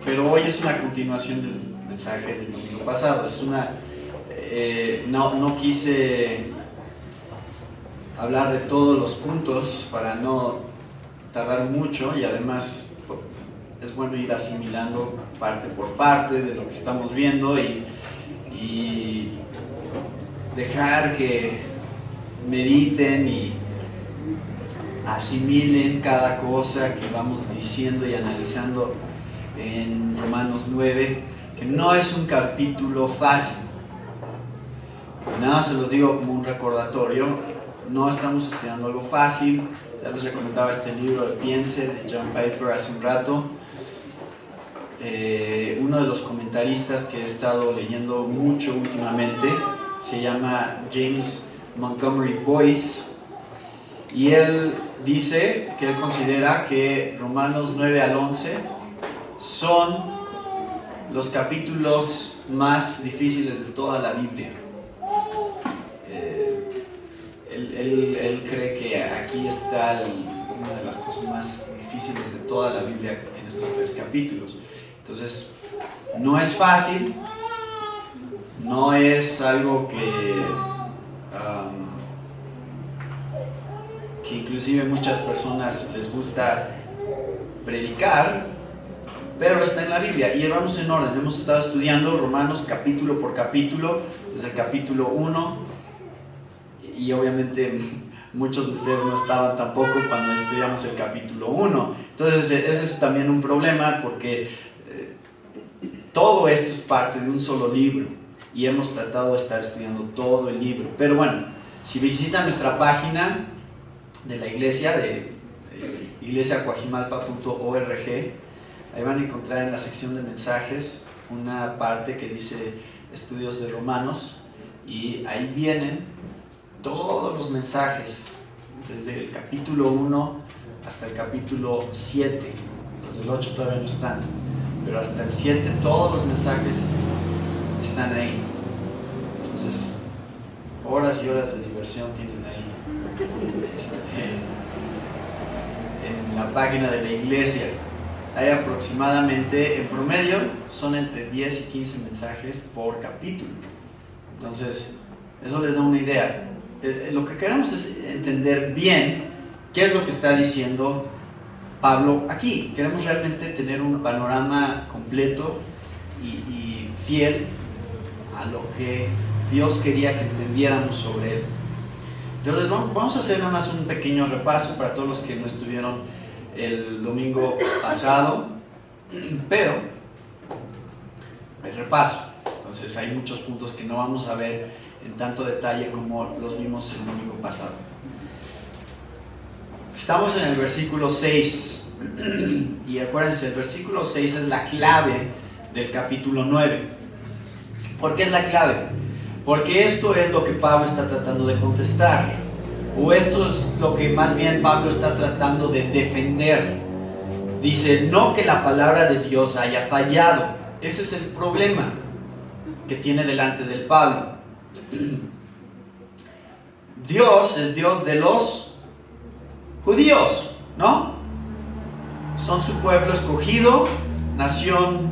pero hoy es una continuación del mensaje del domingo pasado. No quise hablar de todos los puntos para no tardar mucho, y además es bueno ir asimilando parte por parte de lo que estamos viendo y dejar que mediten y asimilen cada cosa que vamos diciendo y analizando en Romanos 9, que no es un capítulo fácil. Nada, se los digo como un recordatorio, no estamos estudiando algo fácil. Ya les recomendaba este libro de Piense de John Piper hace un rato. Uno de los comentaristas que he estado leyendo mucho últimamente se llama James Montgomery Boyce, y él dice que él considera que Romanos 9 al 11 son los capítulos más difíciles de toda la Biblia. Él cree que aquí está una de las cosas más difíciles de toda la Biblia en estos 3 capítulos. Entonces, no es fácil, no es algo que inclusive muchas personas les gusta predicar, pero está en la Biblia. Y vamos en orden, hemos estado estudiando Romanos capítulo por capítulo, desde el capítulo 1, y obviamente muchos de ustedes no estaban tampoco cuando estudiamos el capítulo 1. Entonces ese es también un problema, porque todo esto es parte de un solo libro y hemos tratado de estar estudiando todo el libro. Pero bueno, si visitan nuestra página de la iglesia, de iglesiacoajimalpa.org, ahí van a encontrar en la sección de mensajes una parte que dice estudios de Romanos, y ahí vienen todos los mensajes desde el capítulo 1 hasta el capítulo 7. Los del 8 todavía no están, pero hasta el 7 todos los mensajes están ahí. Entonces, horas y horas de diversión tienen ahí en la página de la iglesia. Hay aproximadamente, en promedio, son entre 10 y 15 mensajes por capítulo. Entonces, eso les da una idea. Lo que queremos es entender bien qué es lo que está diciendo Pablo aquí. Queremos realmente tener un panorama completo y fiel a lo que Dios quería que entendiéramos sobre él. Entonces vamos a hacer nada más un pequeño repaso para todos los que no estuvieron el domingo pasado, pero es repaso. Entonces hay muchos puntos que no vamos a ver en tanto detalle como los vimos el domingo pasado. Estamos en el versículo 6, y acuérdense, el versículo 6 es la clave del capítulo 9. ¿Por qué es la clave? Porque esto es lo que Pablo está tratando de contestar, o esto es lo que más bien Pablo está tratando de defender. Dice, no que la palabra de Dios haya fallado. Ese es el problema que tiene delante del Pablo. Dios es Dios de los judíos, ¿no? Son su pueblo escogido, nación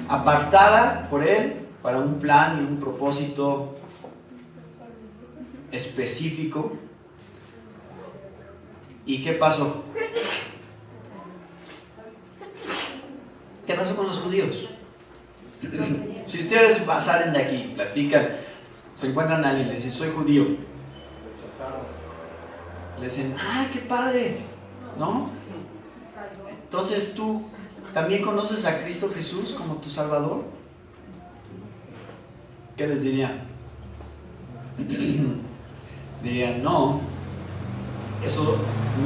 apartada por él para un plan y un propósito específico. ¿Y qué pasó? ¿Qué pasó con los judíos? Si ustedes salen de aquí, platican, se encuentran a alguien y les dicen, soy judío, le dicen, ¡ay, qué padre! ¿No? Entonces, ¿tú también conoces a Cristo Jesús como tu Salvador? ¿Qué les dirían? Dirían, no, eso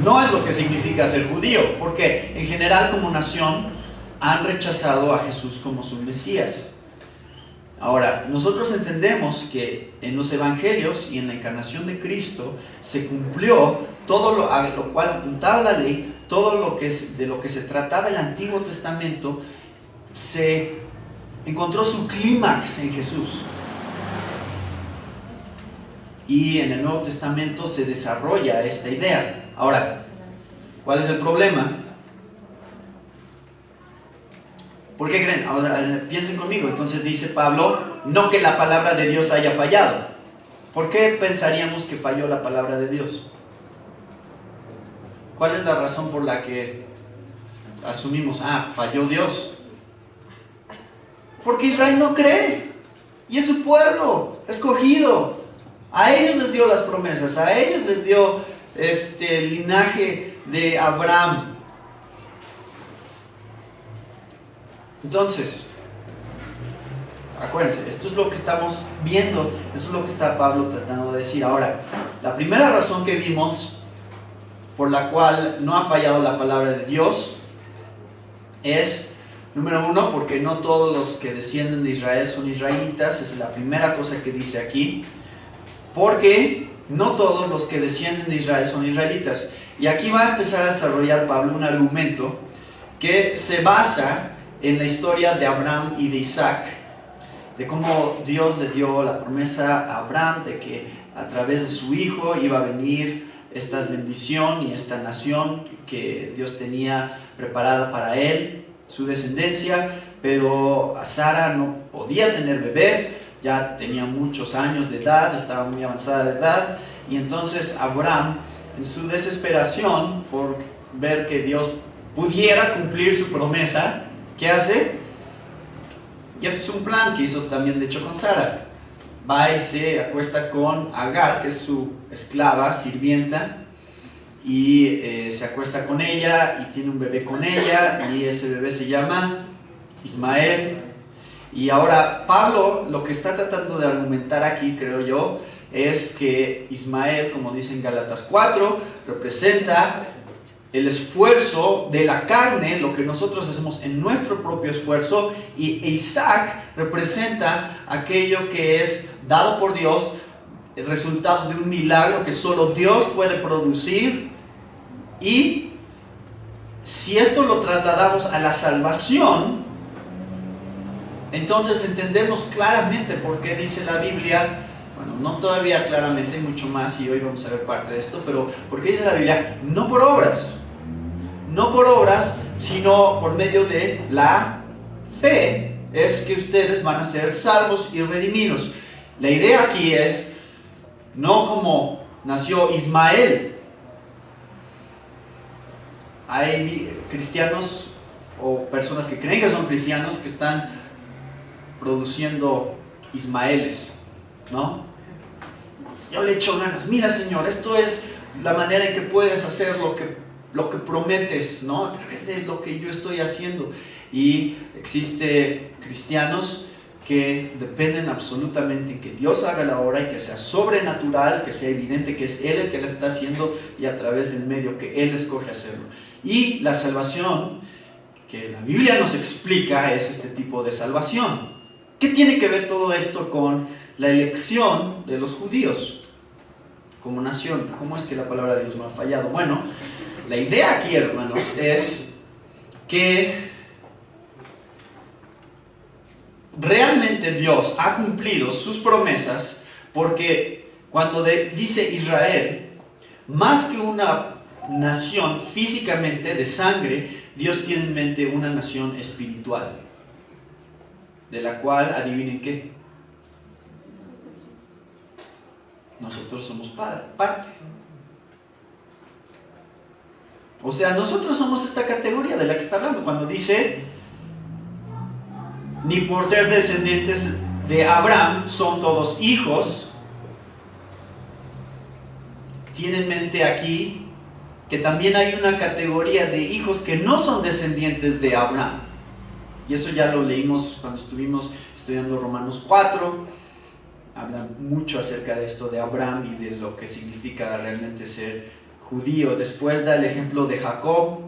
no es lo que significa ser judío, porque en general como nación han rechazado a Jesús como su Mesías. Ahora, nosotros entendemos que en los evangelios y en la encarnación de Cristo se cumplió todo a lo cual apuntaba la ley, todo lo que de lo que se trataba el Antiguo Testamento, se encontró su clímax en Jesús. Y en el Nuevo Testamento se desarrolla esta idea. Ahora, ¿cuál es el problema? ¿Por qué creen? Ahora piensen conmigo. Entonces dice Pablo, no que la palabra de Dios haya fallado. ¿Por qué pensaríamos que falló la palabra de Dios? ¿Cuál es la razón por la que asumimos, falló Dios? Porque Israel no cree. Y es su pueblo escogido. A ellos les dio las promesas. A ellos les dio el linaje de Abraham. Entonces, acuérdense, esto es lo que estamos viendo, esto es lo que está Pablo tratando de decir. Ahora, la primera razón que vimos por la cual no ha fallado la palabra de Dios es, número uno, porque no todos los que descienden de Israel son israelitas. Esa es la primera cosa que dice aquí. Porque no todos los que descienden de Israel son israelitas. Y aquí va a empezar a desarrollar Pablo un argumento que se basa en la historia de Abraham y de Isaac, de cómo Dios le dio la promesa a Abraham de que a través de su hijo iba a venir esta bendición y esta nación que Dios tenía preparada para él, su descendencia. Pero a Sara no podía tener bebés, ya tenía muchos años de edad, estaba muy avanzada de edad, y entonces Abraham, en su desesperación por ver que Dios pudiera cumplir su promesa, ¿qué hace? Y esto es un plan que hizo también de hecho con Sara. Va y se acuesta con Agar, que es su esclava, sirvienta, y se acuesta con ella y tiene un bebé con ella, y ese bebé se llama Ismael. Y ahora Pablo lo que está tratando de argumentar aquí, creo yo, es que Ismael, como dice en Gálatas 4, representa el esfuerzo de la carne, lo que nosotros hacemos en nuestro propio esfuerzo, y Isaac representa aquello que es dado por Dios, el resultado de un milagro que solo Dios puede producir. Y si esto lo trasladamos a la salvación, entonces entendemos claramente por qué dice la Biblia, bueno, no todavía claramente, mucho más, y hoy vamos a ver parte de esto, pero ¿por qué dice la Biblia? No por obras, sino por medio de la fe, es que ustedes van a ser salvos y redimidos. La idea aquí es, no como nació Ismael. Hay cristianos o personas que creen que son cristianos que están produciendo Ismaeles, ¿no? Yo le echo ganas, mira Señor, esto es la manera en que puedes hacer lo que prometes, ¿no? A través de lo que yo estoy haciendo. Y existe cristianos que dependen absolutamente en que Dios haga la obra y que sea sobrenatural, que sea evidente que es Él el que la está haciendo y a través del medio que Él escoge hacerlo. Y la salvación que la Biblia nos explica es este tipo de salvación. ¿Qué tiene que ver todo esto con la elección de los judíos como nación? ¿Cómo es que la palabra de Dios no ha fallado? Bueno, la idea aquí, hermanos, es que realmente Dios ha cumplido sus promesas, porque cuando dice Israel, más que una nación físicamente de sangre, Dios tiene en mente una nación espiritual, de la cual, adivinen qué, nosotros somos parte. O sea, nosotros somos esta categoría de la que está hablando cuando dice, ni por ser descendientes de Abraham son todos hijos. Tiene en mente aquí que también hay una categoría de hijos que no son descendientes de Abraham. Y eso ya lo leímos cuando estuvimos estudiando Romanos 4. Habla mucho acerca de esto de Abraham y de lo que significa realmente ser judío. Después da el ejemplo de Jacob,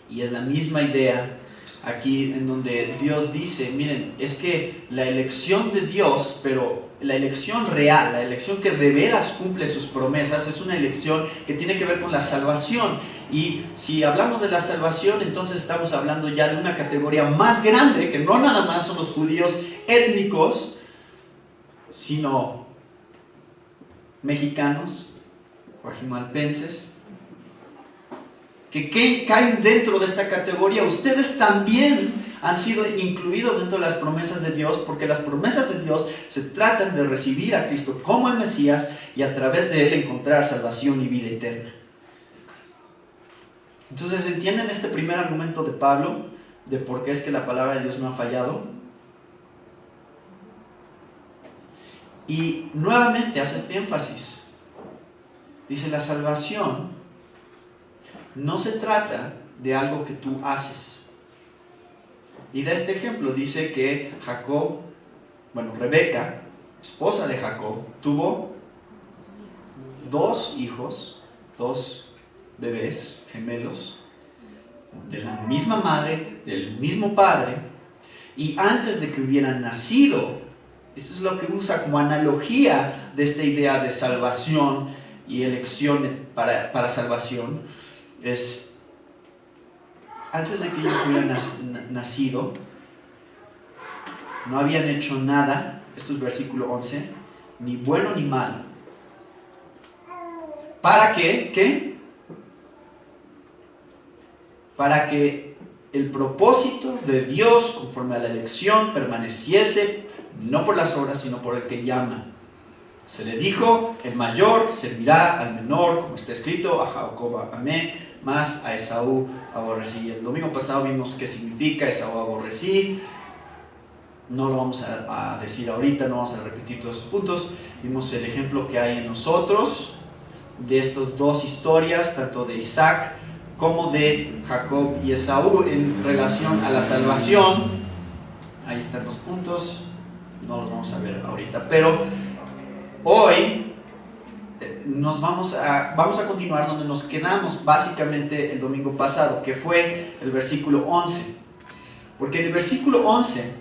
y es la misma idea aquí en donde Dios dice, miren, es que la elección de Dios, pero la elección real, la elección que de veras cumple sus promesas, es una elección que tiene que ver con la salvación. Y si hablamos de la salvación, entonces estamos hablando ya de una categoría más grande, que no nada más son los judíos étnicos, sino mexicanos, guajimalpenses, que caen dentro de esta categoría. Ustedes también han sido incluidos dentro de las promesas de Dios, porque las promesas de Dios se tratan de recibir a Cristo como el Mesías y a través de Él encontrar salvación y vida eterna. Entonces, ¿entienden este primer argumento de Pablo de por qué es que la palabra de Dios no ha fallado? Y nuevamente hace este énfasis. Dice, la salvación no se trata de algo que tú haces. Y da este ejemplo, dice que Rebeca, esposa de Jacob, tuvo 2 hijos, 2 bebés gemelos, de la misma madre, del mismo padre, y antes de que hubieran nacido, esto es lo que usa como analogía de esta idea de salvación y elección para salvación, es antes de que ellos hubieran nacido, no habían hecho nada, esto es versículo 11, ni bueno ni malo. ¿Para qué? ¿Qué? Para que el propósito de Dios conforme a la elección permaneciese, no por las obras, sino por el que llama. Se le dijo, el mayor servirá al menor, como está escrito, a Jacob amé, más a Esaú aborrecí. El domingo pasado vimos qué significa Esaú aborrecí. No lo vamos a decir ahorita, no vamos a repetir todos esos puntos. Vimos el ejemplo que hay en nosotros de estas 2 historias, tanto de Isaac como de Jacob y Esaú en relación a la salvación. Ahí están los puntos, no los vamos a ver ahorita, pero hoy vamos a continuar donde nos quedamos básicamente el domingo pasado, que fue el versículo 11, porque el versículo 11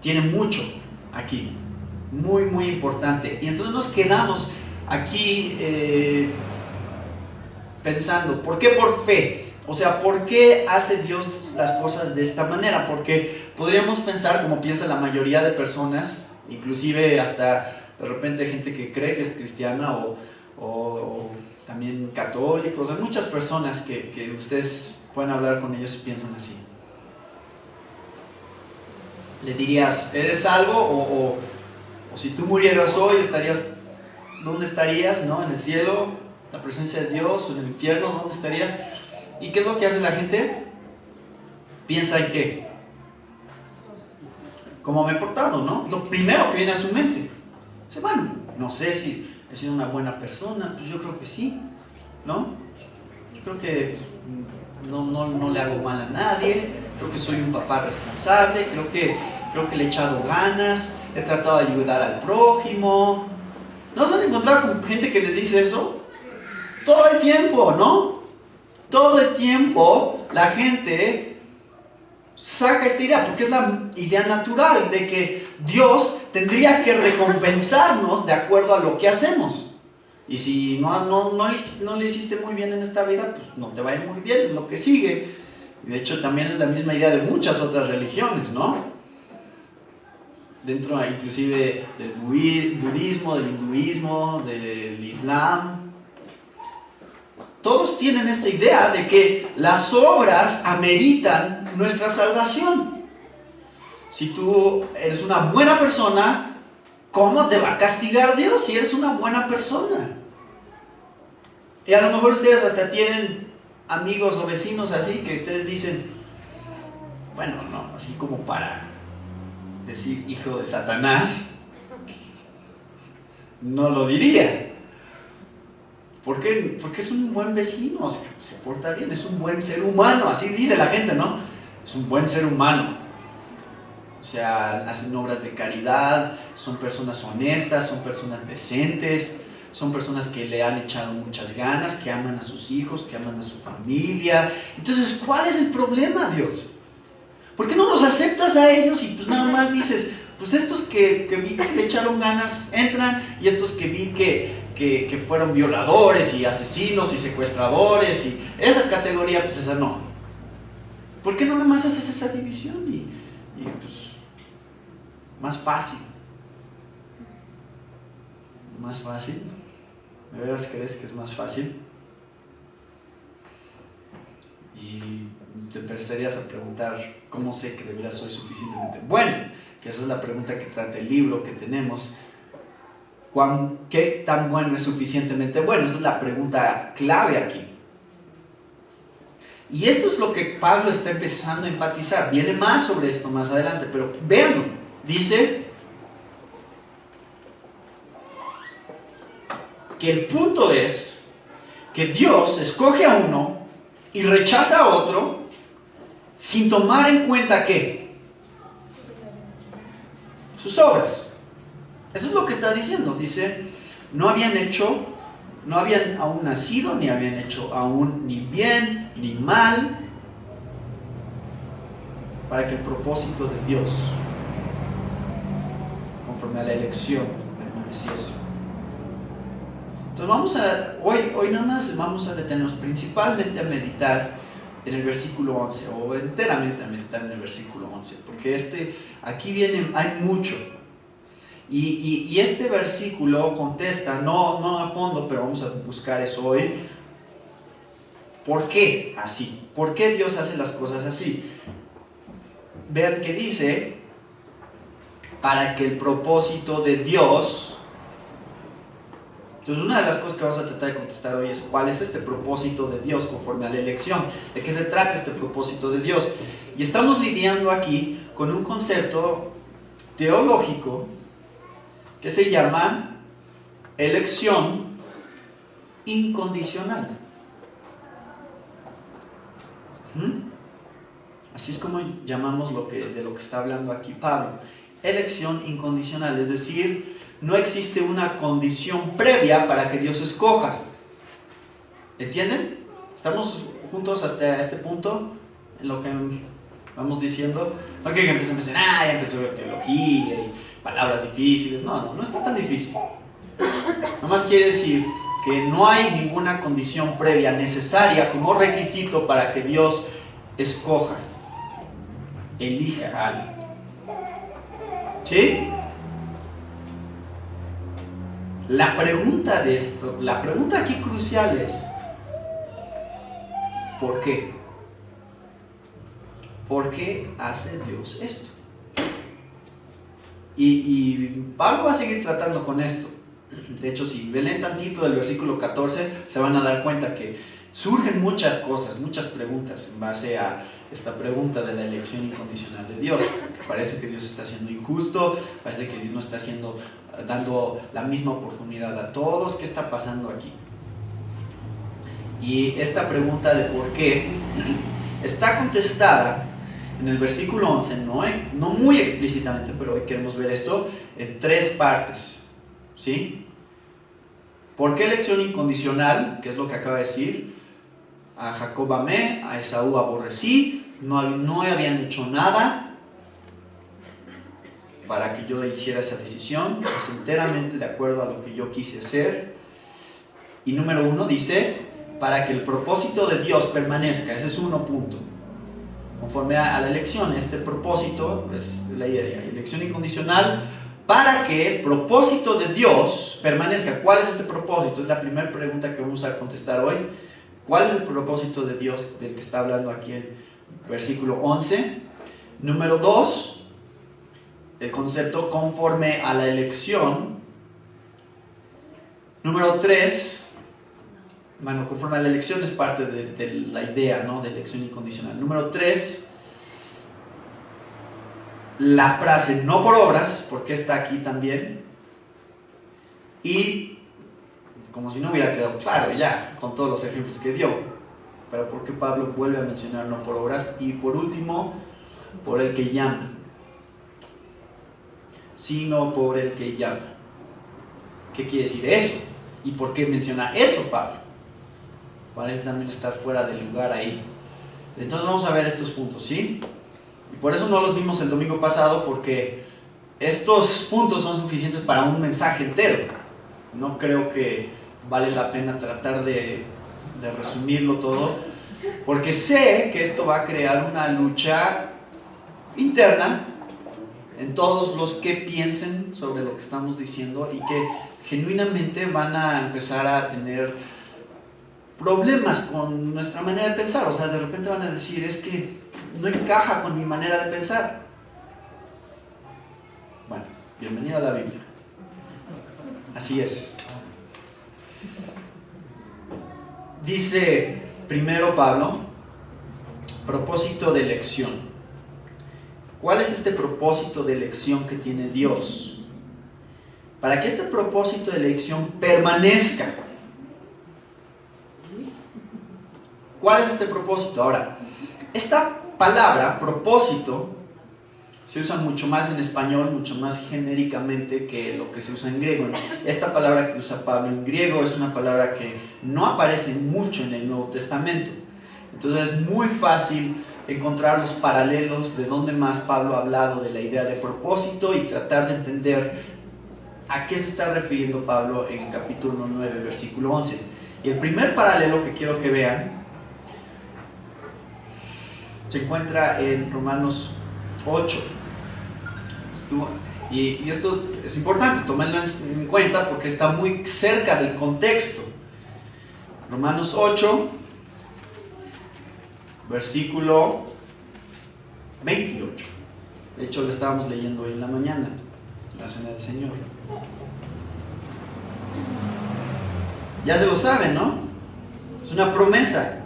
tiene mucho aquí, muy muy importante, y entonces nos quedamos aquí pensando, ¿por qué por fe? O sea, ¿por qué hace Dios las cosas de esta manera? Porque podríamos pensar, como piensa la mayoría de personas, inclusive hasta de repente gente que cree que es cristiana o también católicos, hay muchas personas que ustedes pueden hablar con ellos y piensan así. Le dirías, ¿eres salvo? O si tú murieras hoy, ¿dónde estarías? ¿No? ¿En el cielo? ¿La presencia de Dios? ¿O en el infierno? ¿Dónde estarías? ¿Y qué es lo que hace la gente? Piensa en qué. ¿Cómo me he portado? ¿No? Lo primero que viene a su mente. Dice, bueno, no sé si he sido una buena persona, pues yo creo que sí, ¿no? Yo creo que no le hago mal a nadie, creo que soy un papá responsable, creo que le he echado ganas, he tratado de ayudar al prójimo. ¿No se han encontrado con gente que les dice eso? Todo el tiempo, ¿no? Todo el tiempo la gente saca esta idea, porque es la idea natural de que Dios tendría que recompensarnos de acuerdo a lo que hacemos. Y si no le hiciste muy bien en esta vida, pues no te va a ir muy bien en lo que sigue. Y de hecho también es la misma idea de muchas otras religiones, ¿no? Dentro inclusive del budismo, del hinduismo, del islam. Todos tienen esta idea de que las obras ameritan nuestra salvación. Si tú eres una buena persona, ¿cómo te va a castigar Dios si eres una buena persona? Y a lo mejor ustedes hasta tienen amigos o vecinos así que ustedes dicen, bueno, no, así como para decir hijo de Satanás, no lo diría. ¿Por qué? Porque es un buen vecino, o sea, se porta bien, es un buen ser humano, así dice la gente, ¿no? Es un buen ser humano. O sea, hacen obras de caridad, son personas honestas, son personas decentes, son personas que le han echado muchas ganas, que aman a sus hijos, que aman a su familia. Entonces, ¿cuál es el problema, Dios? ¿Por qué no los aceptas a ellos y pues nada más dices, pues estos que vi que le echaron ganas entran y estos que vi que fueron violadores y asesinos y secuestradores y esa categoría, pues esa no? ¿Por qué no nada más haces esa división y pues más fácil? ¿Más fácil? ¿De veras crees que es más fácil? Y te empezarías a preguntar cómo sé que de verdad soy suficientemente bueno, que esa es la pregunta que trata el libro que tenemos. ¿Qué tan bueno es suficientemente bueno? Esa es la pregunta clave aquí. Y esto es lo que Pablo está empezando a enfatizar. Viene más sobre esto más adelante, pero véanlo. Dice que el punto es que Dios escoge a uno y rechaza a otro sin tomar en cuenta ¿qué? Sus obras. Eso es lo que está diciendo. Dice, no habían aún nacido, ni habían hecho aún ni bien ni mal, para que el propósito de Dios, conforme a la elección, permaneciese. Entonces hoy nada más vamos a detenernos principalmente a meditar en el versículo 11, o enteramente a meditar en el versículo 11, porque aquí hay mucho. Y este versículo contesta, no a fondo, pero vamos a buscar eso hoy. ¿Por qué así? ¿Por qué Dios hace las cosas así? Vean que dice, para que el propósito de Dios... Entonces, una de las cosas que vamos a tratar de contestar hoy es cuál es este propósito de Dios conforme a la elección. ¿De qué se trata este propósito de Dios? Y estamos lidiando aquí con un concepto teológico que se llama elección incondicional. Así es como llamamos de lo que está hablando aquí Pablo. Elección incondicional, es decir, no existe una condición previa para que Dios escoja. ¿Entienden? ¿Estamos juntos hasta este punto en lo que vamos diciendo? No que empecemos a decir, ya empezó teología y palabras difíciles. No está tan difícil. Nomás quiere decir que no hay ninguna condición previa necesaria como requisito para que Dios escoja, elija a alguien. ¿Sí? La pregunta aquí crucial es, ¿por qué? ¿Por qué hace Dios esto? Y Pablo va a seguir tratando con esto. De hecho, si leen tantito del versículo 14, se van a dar cuenta que surgen muchas cosas, muchas preguntas en base a esta pregunta de la elección incondicional de Dios. Que parece que Dios está siendo injusto, parece que Dios no está dando la misma oportunidad a todos. ¿Qué está pasando aquí? Y esta pregunta de por qué está contestada en el versículo 11, no muy explícitamente, pero hoy queremos ver esto en 3 partes. ¿Sí? ¿Por qué elección incondicional? ¿Qué es lo que acaba de decir? A Jacob amé, a Esaú aborrecí, no habían hecho nada para que yo hiciera esa decisión, es enteramente de acuerdo a lo que yo quise hacer. Y número 1 dice, para que el propósito de Dios permanezca. Ese es 1 punto. Conforme a la elección, este propósito es la idea, elección incondicional, para que el propósito de Dios permanezca. ¿Cuál es este propósito? Es la primera pregunta que vamos a contestar hoy. ¿Cuál es el propósito de Dios del que está hablando aquí el versículo 11? Número 2, el concepto conforme a la elección. Número 3, conforme a la elección es parte de la idea, ¿no?, de elección incondicional. Número 3, la frase no por obras, porque está aquí también. Y como si no hubiera quedado claro ya con todos los ejemplos que dio, pero porque Pablo vuelve a mencionar no por obras. Y por último, por el que llama, sino por el que llama. ¿Qué quiere decir eso? ¿Y por qué menciona eso Pablo? Parece también estar fuera de lugar ahí. Entonces vamos a ver estos puntos, ¿sí? Y por eso no los vimos el domingo pasado, porque estos puntos son suficientes para un mensaje entero. No creo que vale la pena tratar de resumirlo todo, porque sé que esto va a crear una lucha interna en todos los que piensen sobre lo que estamos diciendo y que genuinamente van a empezar a tener problemas con nuestra manera de pensar. O sea, de repente van a decir, es que no encaja con mi manera de pensar. Bueno, bienvenido a la Biblia. Así es. Dice primero Pablo, propósito de elección. ¿Cuál es este propósito de elección que tiene Dios? Para que este propósito de elección permanezca. ¿Cuál es este propósito? Ahora, esta palabra, propósito, se usa mucho más en español, mucho más genéricamente que lo que se usa en griego. Esta palabra que usa Pablo en griego es una palabra que no aparece mucho en el Nuevo Testamento. Entonces es muy fácil encontrar los paralelos de dónde más Pablo ha hablado de la idea de propósito y tratar de entender a qué se está refiriendo Pablo en el capítulo 9, versículo 11. Y el primer paralelo que quiero que vean se encuentra en Romanos 8. Y esto es importante tomarlo en cuenta porque está muy cerca del contexto. Romanos 8, versículo 28. De hecho, lo estábamos leyendo hoy en la mañana, en la Cena del Señor. Ya se lo saben, ¿no? Es una promesa.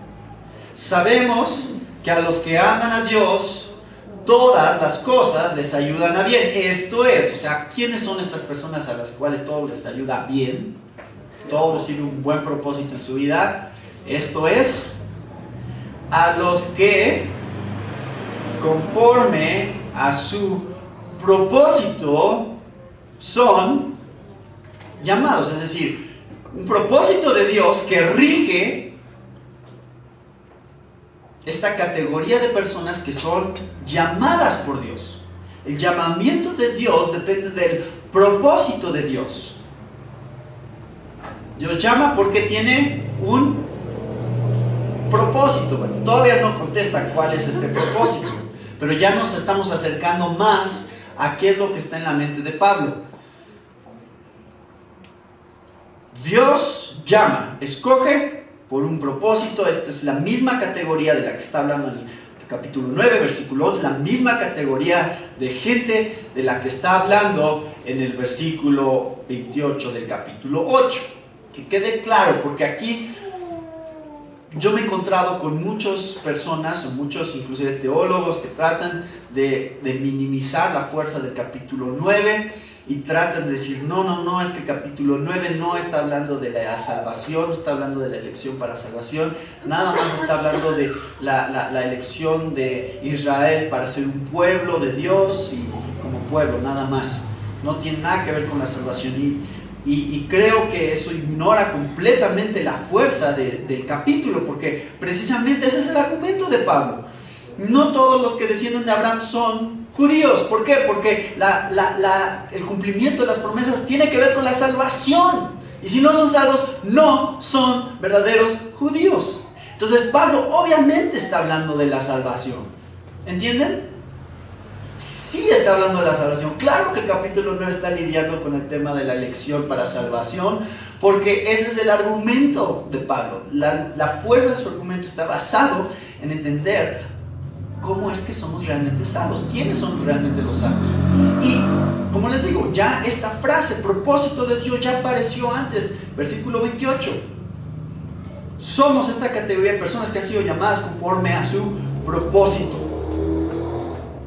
Sabemos que a los que aman a Dios, todas las cosas les ayudan a bien. Esto es, o sea, ¿quiénes son estas personas a las cuales todo les ayuda bien? Todo recibe un buen propósito en su vida. Esto es, a los que, conforme a su propósito, son llamados. Es decir, un propósito de Dios que rige esta categoría de personas que son llamadas por Dios. El llamamiento de Dios depende del propósito de Dios. Dios llama porque tiene un propósito. Bueno, todavía no contesta cuál es este propósito, pero ya nos estamos acercando más a qué es lo que está en la mente de Pablo. Dios llama, escoge por un propósito. Esta es la misma categoría de la que está hablando en el capítulo 9, versículo 11, la misma categoría de gente de la que está hablando en el versículo 28 del capítulo 8. Que quede claro, porque aquí yo me he encontrado con muchas personas, o muchos inclusive teólogos, que tratan de minimizar la fuerza del capítulo 9 y tratan de decir, no, es que el capítulo 9 no está hablando de la salvación, no está hablando de la elección para salvación, nada más está hablando de la elección de Israel para ser un pueblo de Dios y como pueblo, nada más. No tiene nada que ver con la salvación y creo que eso ignora completamente la fuerza del capítulo, porque precisamente ese es el argumento de Pablo. No todos los que descienden de Abraham son judíos. ¿Por qué? Porque el cumplimiento de las promesas tiene que ver con la salvación. Y si no son salvos, no son verdaderos judíos. Entonces Pablo obviamente está hablando de la salvación. ¿Entienden? Sí está hablando de la salvación. Claro que el capítulo 9 está lidiando con el tema de la elección para salvación, porque ese es el argumento de Pablo. La fuerza de su argumento está basado en entender cómo es que somos realmente salvos, quiénes son realmente los salvos. Y como les digo, ya esta frase, propósito de Dios, ya apareció antes, versículo 28. Somos esta categoría de personas que han sido llamadas conforme a su propósito.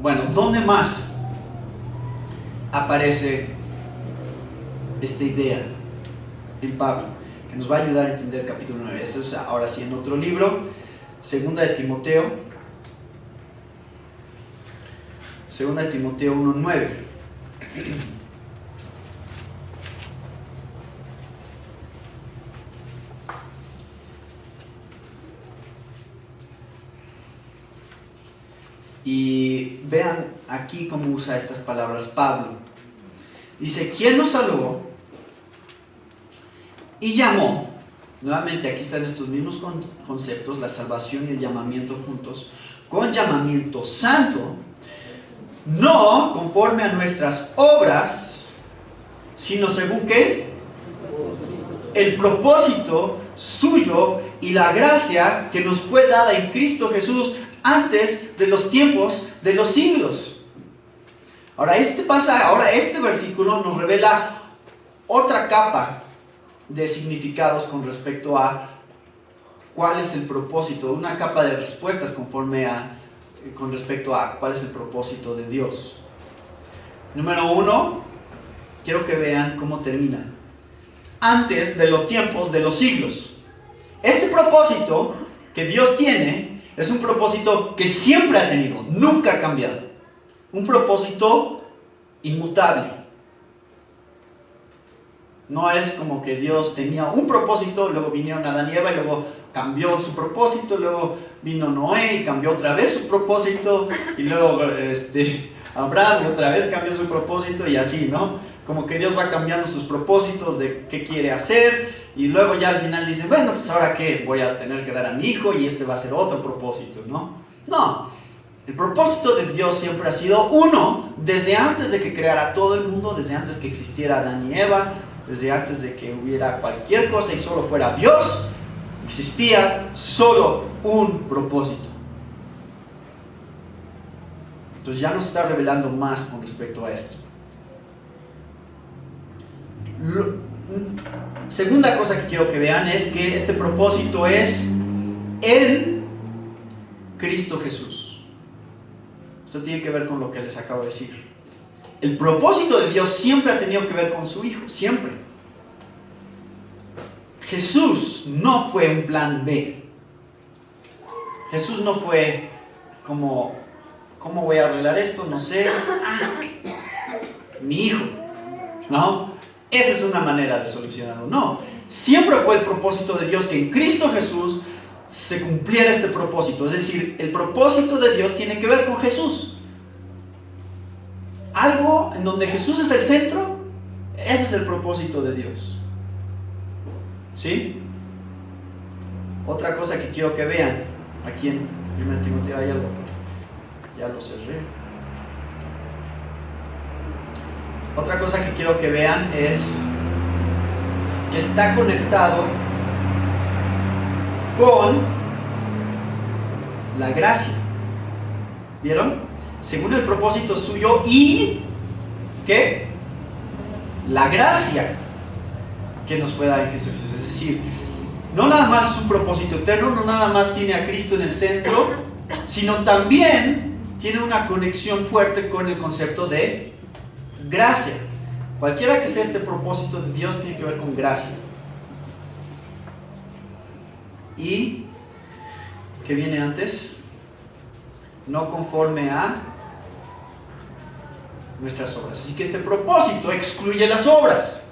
Bueno, ¿dónde más aparece esta idea en Pablo? Que nos va a ayudar a entender el capítulo 9. Eso es ahora sí en otro libro, Segunda de Timoteo 1:9. Y vean aquí cómo usa estas palabras Pablo. Dice, ¿quién nos salvó y llamó? Nuevamente aquí están estos mismos conceptos, la salvación y el llamamiento juntos, con llamamiento santo, no conforme a nuestras obras, sino según ¿qué? el propósito suyo y la gracia que nos fue dada en Cristo Jesús antes de los tiempos de los siglos. Ahora este versículo nos revela otra capa de significados con respecto a cuál es el propósito, una capa de respuestas con respecto a cuál es el propósito de Dios. Número 1, quiero que vean cómo termina. Antes de los tiempos de los siglos. Este propósito que Dios tiene es un propósito que siempre ha tenido, nunca ha cambiado. Un propósito inmutable. No es como que Dios tenía un propósito, luego vinieron Adán y Eva y luego cambió su propósito, luego vino Noé y cambió otra vez su propósito, y luego Abraham y otra vez cambió su propósito, y así, ¿no? Como que Dios va cambiando sus propósitos de qué quiere hacer, y luego ya al final dice, bueno, pues ahora qué, voy a tener que dar a mi hijo y este va a ser otro propósito, ¿no? No, el propósito de Dios siempre ha sido uno, desde antes de que creara todo el mundo, desde antes que existiera Adán y Eva, desde antes de que hubiera cualquier cosa y solo fuera Dios, existía solo un propósito. Entonces ya nos está revelando más con respecto a esto. Segunda cosa que quiero que vean es que este propósito es en Cristo Jesús. Esto tiene que ver con lo que les acabo de decir. El propósito de Dios siempre ha tenido que ver con su Hijo, siempre. Jesús no fue un plan B. Jesús no fue como, ¿cómo voy a arreglar esto? No sé. Mi hijo, ¿no? Esa es una manera de solucionarlo. No, siempre fue el propósito de Dios que en Cristo Jesús se cumpliera este propósito. Es decir, el propósito de Dios tiene que ver con Jesús. Algo en donde Jesús es el centro, ese es el propósito de Dios. ¿Sí? Otra cosa que quiero que vean, aquí en 1 Timoteo ya lo cerré. Otra cosa que quiero que vean es que está conectado con la gracia. ¿Vieron? Según el propósito suyo y ¿qué? La gracia que nos fue dada en Cristo Jesús. Es decir, no nada más es un propósito eterno, no nada más tiene a Cristo en el centro, sino también tiene una conexión fuerte con el concepto de gracia. Cualquiera que sea este propósito de Dios tiene que ver con gracia. ¿Y qué viene antes? No conforme a nuestras obras. Así que este propósito excluye las obras.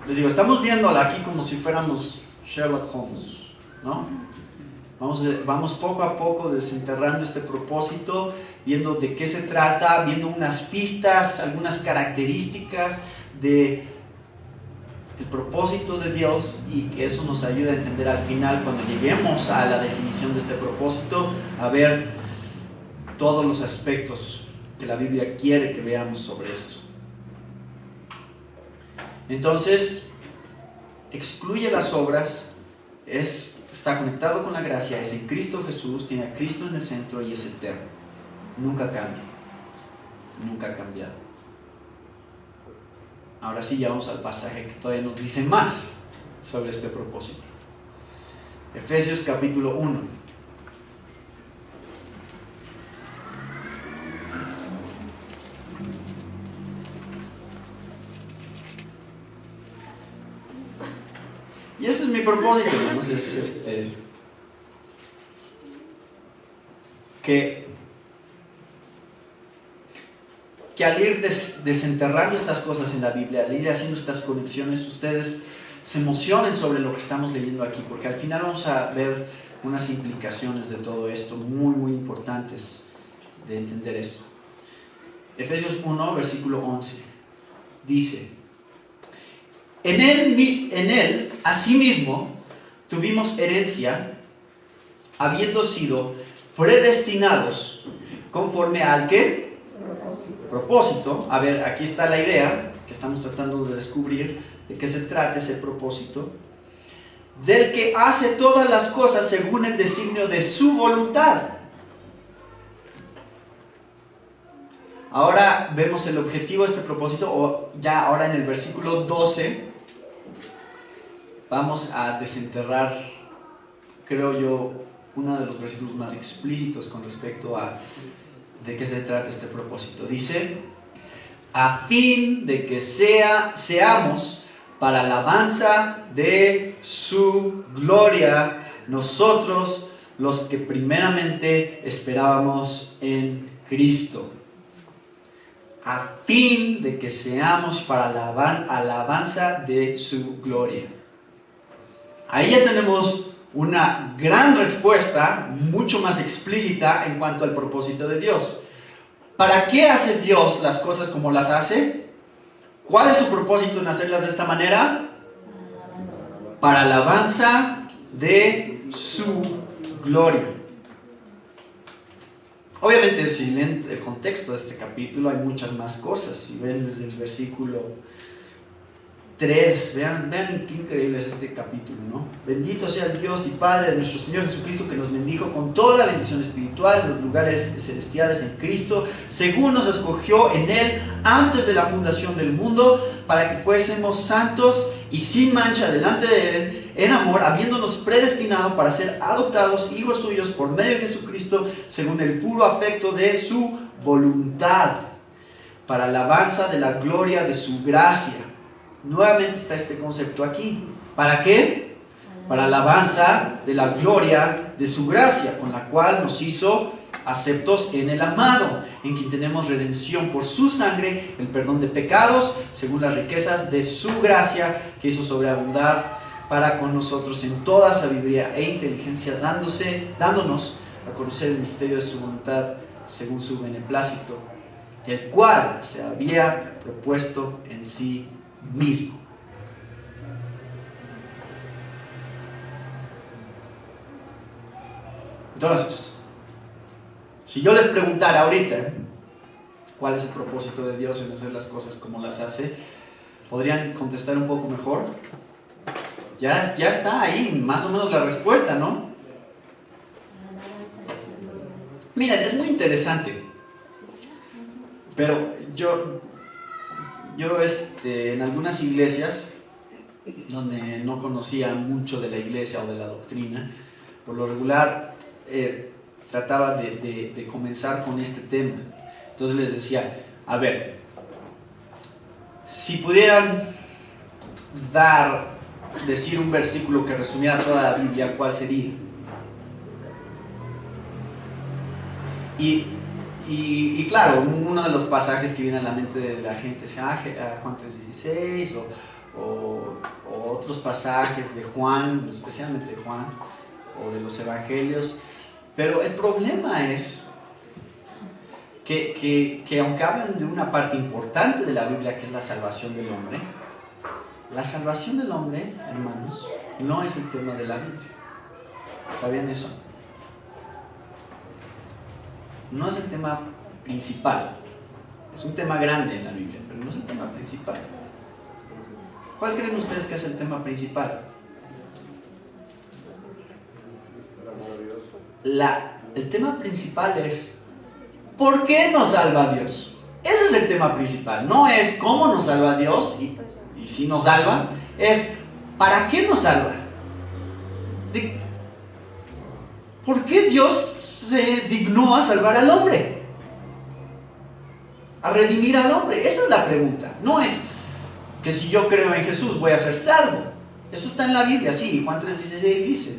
Les digo, estamos viéndola aquí como si fuéramos Sherlock Holmes, ¿no? Vamos poco a poco desenterrando este propósito, viendo de qué se trata, viendo unas pistas, algunas características del propósito de Dios, y que eso nos ayude a entender al final, cuando lleguemos a la definición de este propósito, a ver todos los aspectos que la Biblia quiere que veamos sobre esto. Entonces, excluye las obras, está conectado con la gracia, es en Cristo Jesús, tiene a Cristo en el centro y es eterno. Nunca cambia, nunca ha cambiado. Ahora sí, ya vamos al pasaje que todavía nos dice más sobre este propósito. Efesios capítulo 1. Y ese es mi propósito, entonces, que al ir desenterrando estas cosas en la Biblia, al ir haciendo estas conexiones, ustedes se emocionen sobre lo que estamos leyendo aquí, porque al final vamos a ver unas implicaciones de todo esto muy, muy importantes de entender esto. Efesios 1, versículo 11, dice: En él, asimismo, tuvimos herencia, habiendo sido predestinados conforme al ¿qué? Propósito. A ver, aquí está la idea que estamos tratando de descubrir. de qué se trata ese propósito, del que hace todas las cosas según el designio de su voluntad. Ahora vemos el objetivo de este propósito, o ya ahora en el versículo 12, vamos a desenterrar, creo yo, uno de los versículos más explícitos con respecto a de qué se trata este propósito. Dice, a fin de que seamos para alabanza de su gloria, nosotros los que primeramente esperábamos en Cristo. A fin de que seamos para alabanza de su gloria. Ahí ya tenemos una gran respuesta, mucho más explícita en cuanto al propósito de Dios. ¿Para qué hace Dios las cosas como las hace? ¿Cuál es su propósito en hacerlas de esta manera? Para alabanza de su gloria. Obviamente, si leen el contexto de este capítulo, hay muchas más cosas. Si ven desde el versículo 3, vean qué increíble es este capítulo, ¿no? Bendito sea el Dios y Padre de nuestro Señor Jesucristo, que nos bendijo con toda bendición espiritual en los lugares celestiales en Cristo, según nos escogió en Él antes de la fundación del mundo, para que fuésemos santos y sin mancha delante de Él, en amor, habiéndonos predestinado para ser adoptados hijos suyos por medio de Jesucristo, según el puro afecto de su voluntad, para alabanza de la gloria de su gracia. Nuevamente está este concepto aquí. ¿Para qué? Para alabanza de la gloria de su gracia, con la cual nos hizo aceptos en el amado, en quien tenemos redención por su sangre, el perdón de pecados, según las riquezas de su gracia, que hizo sobreabundar para con nosotros en toda sabiduría e inteligencia, dándonos a conocer el misterio de su voluntad, según su beneplácito, el cual se había propuesto en sí mismo. Entonces, si yo les preguntara ahorita cuál es el propósito de Dios en hacer las cosas como las hace, ¿podrían contestar un poco mejor? Ya está ahí más o menos la respuesta, ¿no? Miren, es muy interesante, pero yo en algunas iglesias donde no conocía mucho de la iglesia o de la doctrina, por lo regular trataba de comenzar con este tema. Entonces les decía, a ver, si pudieran decir un versículo que resumiera toda la Biblia, ¿cuál sería? Y claro, uno de los pasajes que viene a la mente de la gente es Juan 3:16 o otros pasajes de Juan, especialmente de Juan, o de los evangelios. Pero el problema es que aunque hablan de una parte importante de la Biblia, que es la salvación del hombre, la salvación del hombre, hermanos, no es el tema de la Biblia. ¿Sabían eso? No es el tema principal. Es un tema grande en la Biblia, pero no es el tema principal. ¿Cuál creen ustedes que es el tema principal? El tema principal es ¿por qué nos salva Dios? Ese es el tema principal. No es cómo nos salva Dios y si nos salva, es ¿para qué nos salva? ¿Por qué Dios se dignó a salvar al hombre? A redimir al hombre. Esa es la pregunta. No es que si yo creo en Jesús voy a ser salvo. Eso está en la Biblia, sí. Juan 3:16 dice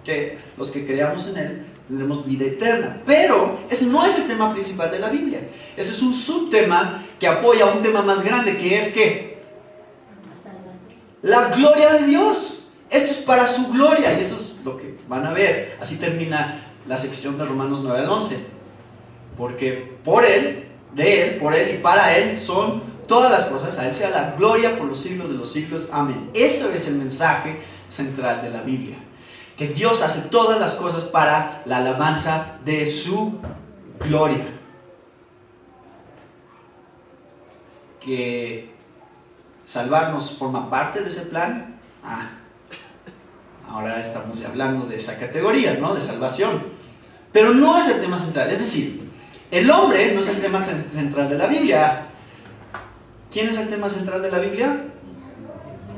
que los que creamos en Él tendremos vida eterna. Pero ese no es el tema principal de la Biblia. Ese es un subtema que apoya un tema más grande, que es que la gloria de Dios. Esto es para su gloria, y eso es lo que van a ver. Así termina la sección de Romanos 9 al 11. Porque por Él, de Él, por Él y para Él son todas las cosas. A Él sea la gloria por los siglos de los siglos. Amén. Ese es el mensaje central de la Biblia. Que Dios hace todas las cosas para la alabanza de su gloria. Que ¿salvarnos forma parte de ese plan? Ahora estamos ya hablando de esa categoría, ¿no? De salvación. Pero no es el tema central. Es decir, el hombre no es el tema central de la Biblia. ¿Quién es el tema central de la Biblia?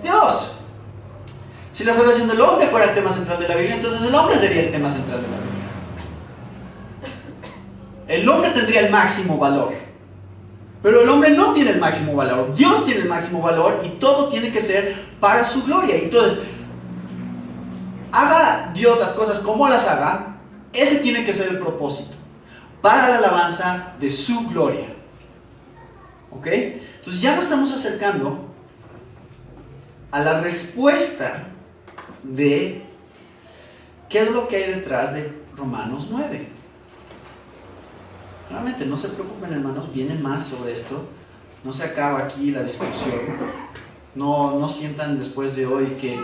Dios. Si la salvación del hombre fuera el tema central de la Biblia, entonces el hombre sería el tema central de la Biblia. El hombre tendría el máximo valor. Pero el hombre no tiene el máximo valor. Dios tiene el máximo valor y todo tiene que ser para su gloria. Entonces, haga Dios las cosas como las haga, ese tiene que ser el propósito. Para la alabanza de su gloria. ¿Ok? Entonces ya nos estamos acercando a la respuesta de qué es lo que hay detrás de Romanos 9. Realmente no se preocupen, hermanos, viene más sobre esto. No se acaba aquí la discusión. No sientan después de hoy que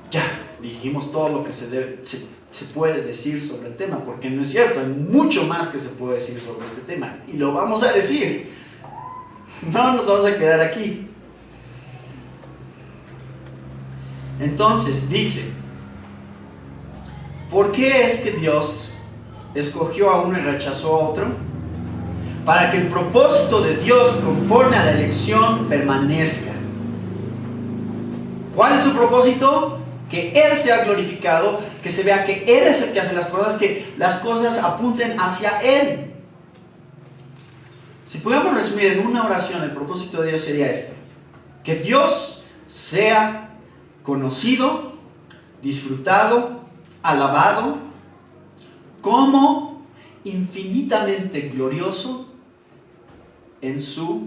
ya dijimos todo lo que se puede decir sobre el tema, porque no es cierto, hay mucho más que se puede decir sobre este tema y lo vamos a decir. No nos vamos a quedar aquí. Entonces dice, ¿por qué es que Dios escogió a uno y rechazó a otro? Para que el propósito de Dios conforme a la elección permanezca. ¿Cuál es su propósito? Que Él sea glorificado, que se vea que Él es el que hace las cosas, que las cosas apunten hacia Él. Si pudiéramos resumir en una oración, el propósito de Dios sería este: que Dios sea conocido, disfrutado, alabado, como infinitamente glorioso en su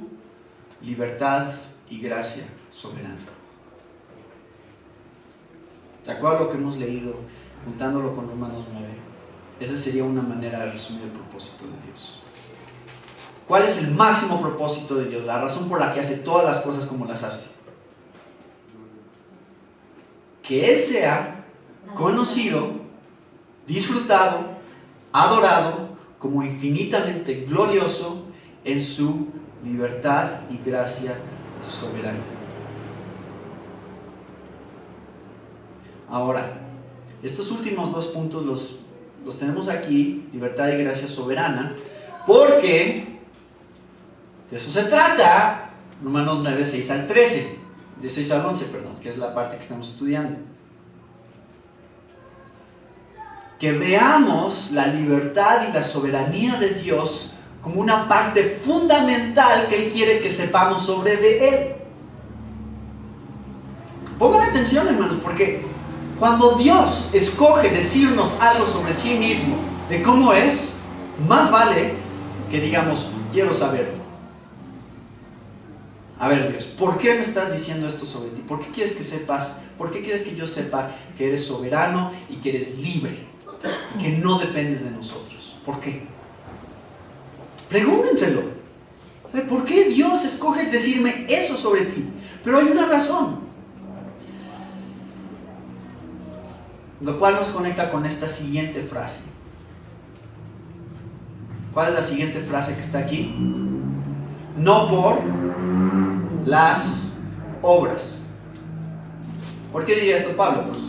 libertad y gracia soberana. ¿De acuerdo a lo que hemos leído, juntándolo con Romanos 9? Esa sería una manera de resumir el propósito de Dios. ¿Cuál es el máximo propósito de Dios? La razón por la que hace todas las cosas como las hace. Que Él sea conocido, disfrutado, adorado, como infinitamente glorioso en su libertad y gracia soberana. Ahora, estos últimos dos puntos los tenemos aquí, libertad y gracia soberana, porque de eso se trata Romanos 9, 6 al 13, de 6 al 11, perdón, que es la parte que estamos estudiando. Que veamos la libertad y la soberanía de Dios como una parte fundamental que Él quiere que sepamos sobre de Él. Pongan atención, hermanos, porque cuando Dios escoge decirnos algo sobre sí mismo, de cómo es, más vale que digamos, quiero saberlo. A ver, Dios, ¿por qué me estás diciendo esto sobre ti? ¿Por qué quieres que sepas? ¿Por qué quieres que yo sepa que eres soberano y que eres libre? Y que no dependes de nosotros. ¿Por qué? Pregúntenselo. ¿Por qué Dios escoges decirme eso sobre ti? Pero hay una razón. Lo cual nos conecta con esta siguiente frase. ¿Cuál es la siguiente frase que está aquí? No por las obras. ¿Por qué diría esto Pablo? Pues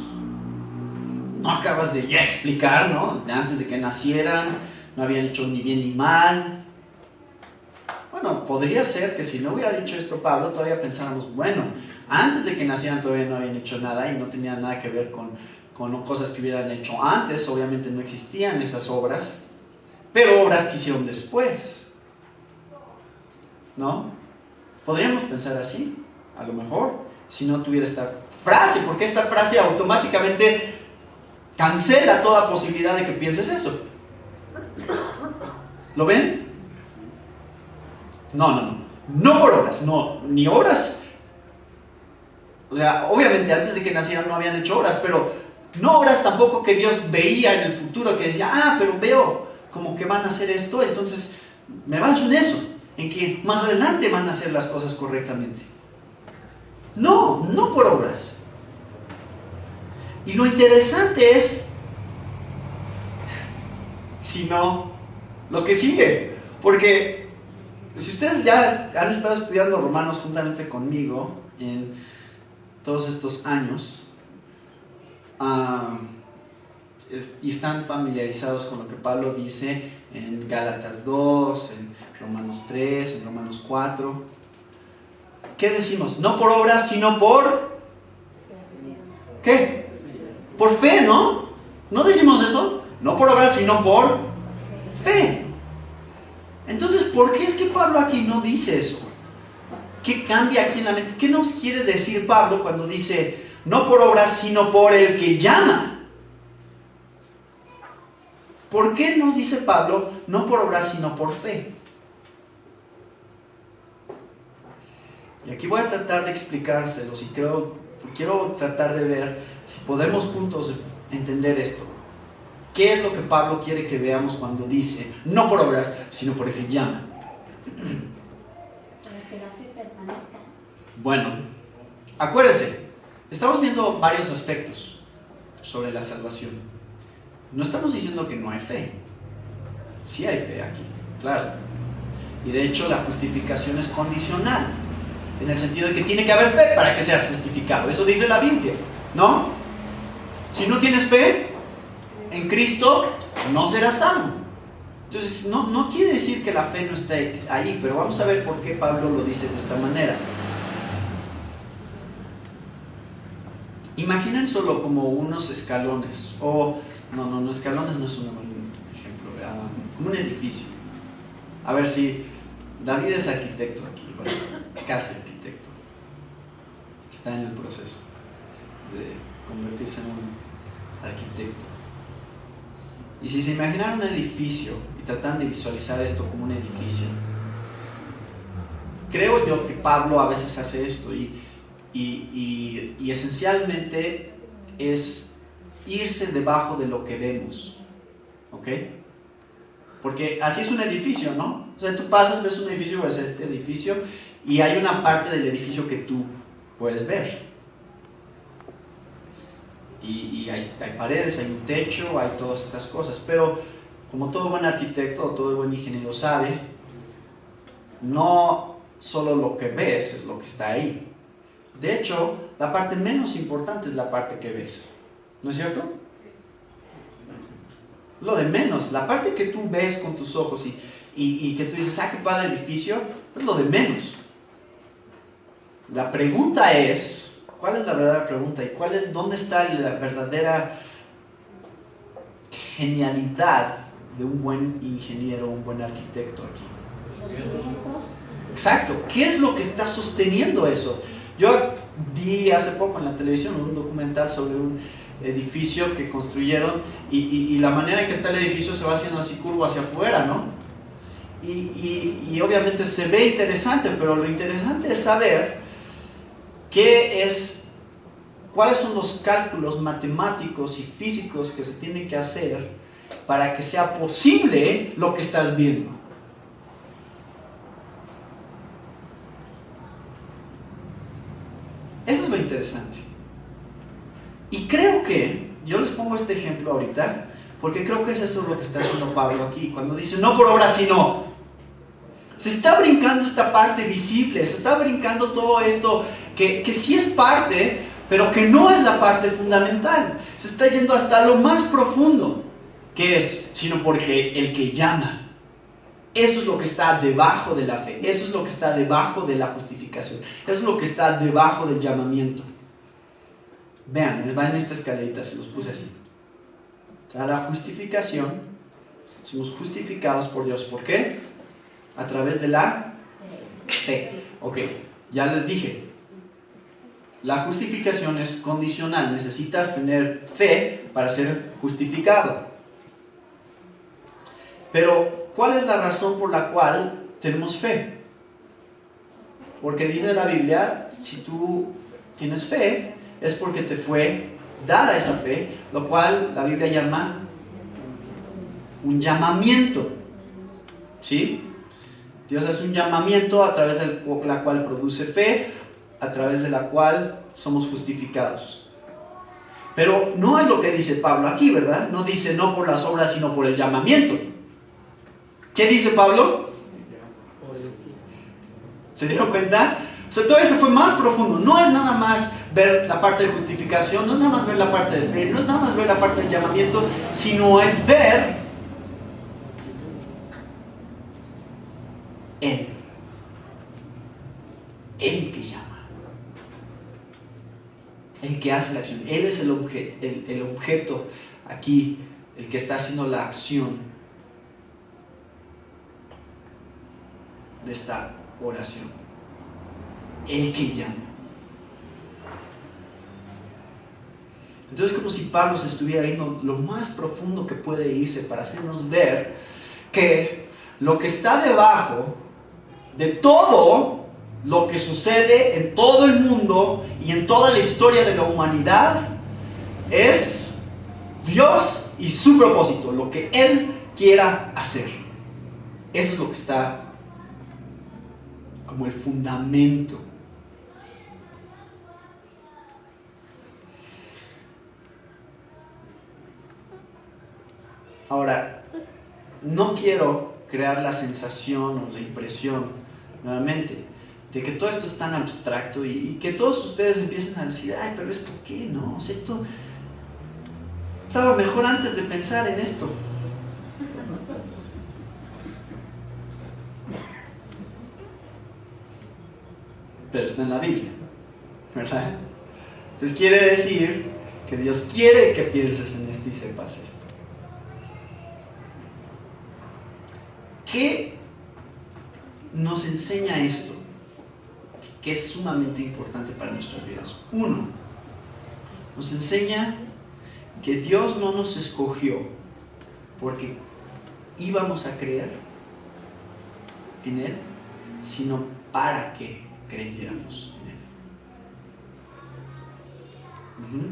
no acabas de ya explicar, ¿no? Antes de que nacieran no habían hecho ni bien ni mal. Bueno, podría ser que si no hubiera dicho esto Pablo, todavía pensáramos, bueno, antes de que nacieran todavía no habían hecho nada y no tenía nada que ver con cosas que hubieran hecho antes. Obviamente no existían esas obras, pero obras que hicieron después, ¿no? Podríamos pensar así, a lo mejor, si no tuviera esta frase, porque esta frase automáticamente cancela toda posibilidad de que pienses eso. ¿Lo ven? No por obras, no, ni obras. O sea, obviamente antes de que nacieran no habían hecho obras, pero no obras tampoco que Dios veía en el futuro, que decía, pero veo como que van a hacer esto, entonces me baso en eso, en que más adelante van a hacer las cosas correctamente. No por obras. Y lo interesante es, sino lo que sigue, porque Si ustedes ya han estado estudiando Romanos juntamente conmigo en todos estos años, y están familiarizados con lo que Pablo dice en Gálatas 2, en Romanos 3, en Romanos 4, ¿qué decimos? No por obras, sino por... ¿qué? Por fe, ¿no? ¿No decimos eso? No por obras, sino por fe. Entonces, ¿por qué es que Pablo aquí no dice eso? ¿Qué cambia aquí en la mente? ¿Qué nos quiere decir Pablo cuando dice no por obras, sino por el que llama? ¿Por qué no dice Pablo no por obras, sino por fe? Y aquí voy a tratar de explicárselos y quiero tratar de ver si podemos juntos entender esto. ¿Qué es lo que Pablo quiere que veamos cuando dice no por obras, sino por el que llama? Bueno, acuérdense, estamos viendo varios aspectos sobre la salvación. No estamos diciendo que no hay fe. Sí hay fe aquí, claro. Y de hecho la justificación es condicional, en el sentido de que tiene que haber fe para que seas justificado. Eso dice la Biblia, ¿no? Si no tienes fe en Cristo, no serás salvo. Entonces, no quiere decir que la fe no esté ahí, pero vamos a ver por qué Pablo lo dice de esta manera. Imaginen solo como unos escalones, o no, escalones no es un buen ejemplo, como un edificio. A ver si David es arquitecto aquí, bueno, casi arquitecto, está en el proceso de convertirse en un arquitecto. Y si se imaginan un edificio y tratan de visualizar esto como un edificio, creo yo que Pablo a veces hace esto y esencialmente es irse debajo de lo que vemos, ¿ok? Porque así es un edificio, ¿no? O sea, tú pasas, ves un edificio, ves este edificio y hay una parte del edificio que tú puedes ver. Y hay paredes, hay un techo, hay todas estas cosas, pero como todo buen arquitecto o todo buen ingeniero sabe, no solo lo que ves es lo que está ahí. De hecho, la parte menos importante es la parte que ves, ¿no es cierto? Lo de menos, la parte que tú ves con tus ojos y que tú dices, qué padre edificio, es lo de menos. La pregunta es, ¿cuál es la verdadera pregunta? ¿Y dónde está la verdadera genialidad de un buen ingeniero, un buen arquitecto aquí? Exacto. ¿Qué es lo que está sosteniendo eso? Yo vi hace poco en la televisión un documental sobre un edificio que construyeron y la manera en que está el edificio se va haciendo así curvo hacia afuera, ¿no? Y obviamente se ve interesante, pero lo interesante es saber cuáles son los cálculos matemáticos y físicos que se tienen que hacer para que sea posible lo que estás viendo. Eso es lo interesante. Y creo que, yo les pongo este ejemplo ahorita, porque creo que es eso lo que está haciendo Pablo aquí, cuando dice no por obra sino. Se está brincando esta parte visible, se está brincando todo esto que sí es parte, pero que no es la parte fundamental. Se está yendo hasta lo más profundo, que es, sino porque el que llama. Eso es lo que está debajo de la fe, eso es lo que está debajo de la justificación, eso es lo que está debajo del llamamiento. Vean, les va en esta escalerita, se los puse así. O sea, la justificación, somos justificados por Dios. ¿Por qué? A través de la fe. Ok, ya les dije, la justificación es condicional, necesitas tener fe para ser justificado. Pero, ¿cuál es la razón por la cual tenemos fe? Porque dice la Biblia, si tú tienes fe, es porque te fue dada esa fe, lo cual la Biblia llama un llamamiento. ¿Sí? Dios hace un llamamiento a través de la cual produce fe, a través de la cual somos justificados. Pero no es lo que dice Pablo aquí, ¿verdad? No dice no por las obras, sino por el llamamiento. ¿Qué dice Pablo? ¿Se dieron cuenta? O sea, todo eso fue más profundo. No es nada más ver la parte de justificación, no es nada más ver la parte de fe, no es nada más ver la parte del llamamiento, sino es ver Él. Él que llama. El que hace la acción. Él es el objeto aquí, el que está haciendo la acción de esta oración. El que llama. Entonces, como si Pablo se estuviera yendo lo más profundo que puede irse para hacernos ver que lo que está debajo de todo lo que sucede en todo el mundo y en toda la historia de la humanidad es Dios y su propósito, lo que Él quiera hacer. Eso es lo que está como el fundamento. Ahora, no quiero crear la sensación o la impresión, nuevamente, de que todo esto es tan abstracto y que todos ustedes empiecen a decir, ay, pero ¿esto qué? No, o sea, esto estaba mejor antes de pensar en esto. Pero está en la Biblia, ¿verdad? Entonces quiere decir que Dios quiere que pienses en esto y sepas esto. ¿Qué nos enseña esto? Que es sumamente importante para nuestras vidas. Uno, nos enseña que Dios no nos escogió porque íbamos a creer en Él, sino para que creyéramos en Él.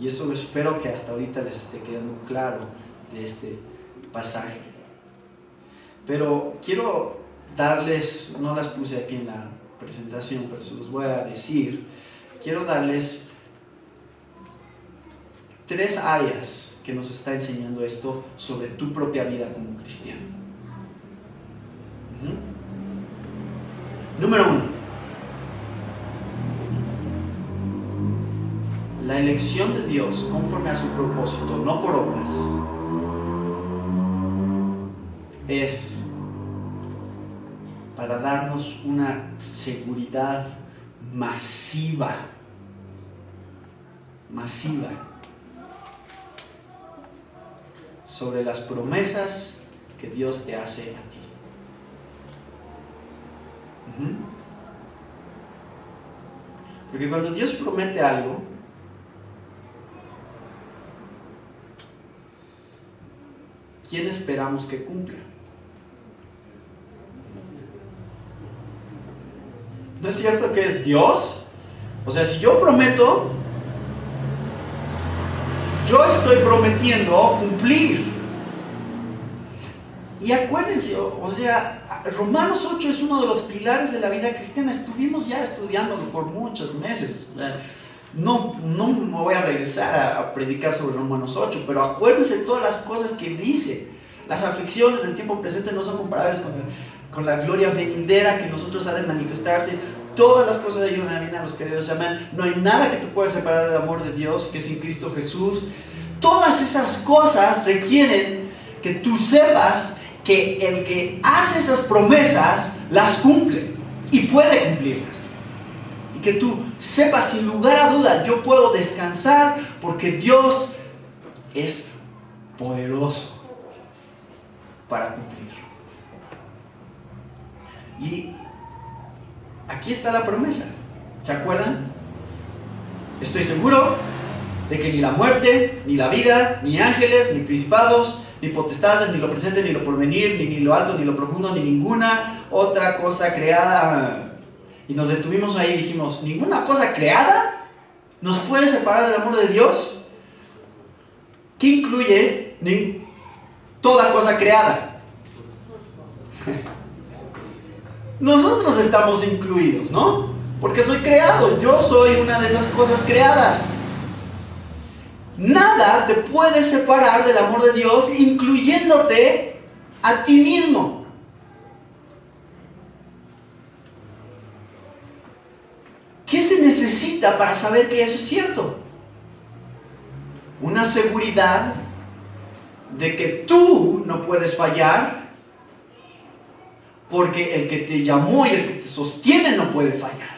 Y eso espero que hasta ahorita les esté quedando claro de este pasaje. Pero quiero darles, no las puse aquí en la presentación, pero se los voy a decir. Quiero darles 3 áreas que nos está enseñando esto sobre tu propia vida como cristiano. Número 1. La elección de Dios conforme a su propósito, no por obras, es para darnos una seguridad masiva sobre las promesas que Dios te hace a ti. Porque cuando Dios promete algo, ¿quién esperamos que cumpla? ¿No es cierto que es Dios? O sea, si yo prometo, yo estoy prometiendo cumplir. Y acuérdense, o sea, Romanos 8 es uno de los pilares de la vida cristiana. Estuvimos ya estudiándolo por muchos meses. No me voy a regresar a predicar sobre Romanos 8, pero acuérdense de todas las cosas que dice. Las aflicciones del tiempo presente no son comparables con la gloria venidera que nosotros ha de manifestarse. Todas las cosas ayudan a bien a los que Dios aman. No hay nada que te pueda separar del amor de Dios, que es en Cristo Jesús. Todas esas cosas requieren que tú sepas que el que hace esas promesas las cumple y puede cumplirlas. Y que tú sepas sin lugar a duda, yo puedo descansar porque Dios es poderoso para cumplir. Y aquí está la promesa. ¿Se acuerdan? Estoy seguro de que ni la muerte, ni la vida, ni ángeles, ni principados, ni potestades, ni lo presente, ni lo porvenir, ni lo alto, ni lo profundo, ni ninguna otra cosa creada. Y nos detuvimos ahí y dijimos, ¿ninguna cosa creada nos puede separar del amor de Dios? ¿Qué incluye toda cosa creada? Nosotros estamos incluidos, ¿no? Porque soy creado, yo soy una de esas cosas creadas. Nada te puede separar del amor de Dios, incluyéndote a ti mismo. necesita para saber que eso es cierto? Una seguridad de que tú no puedes fallar, porque el que te llamó y el que te sostiene no puede fallar.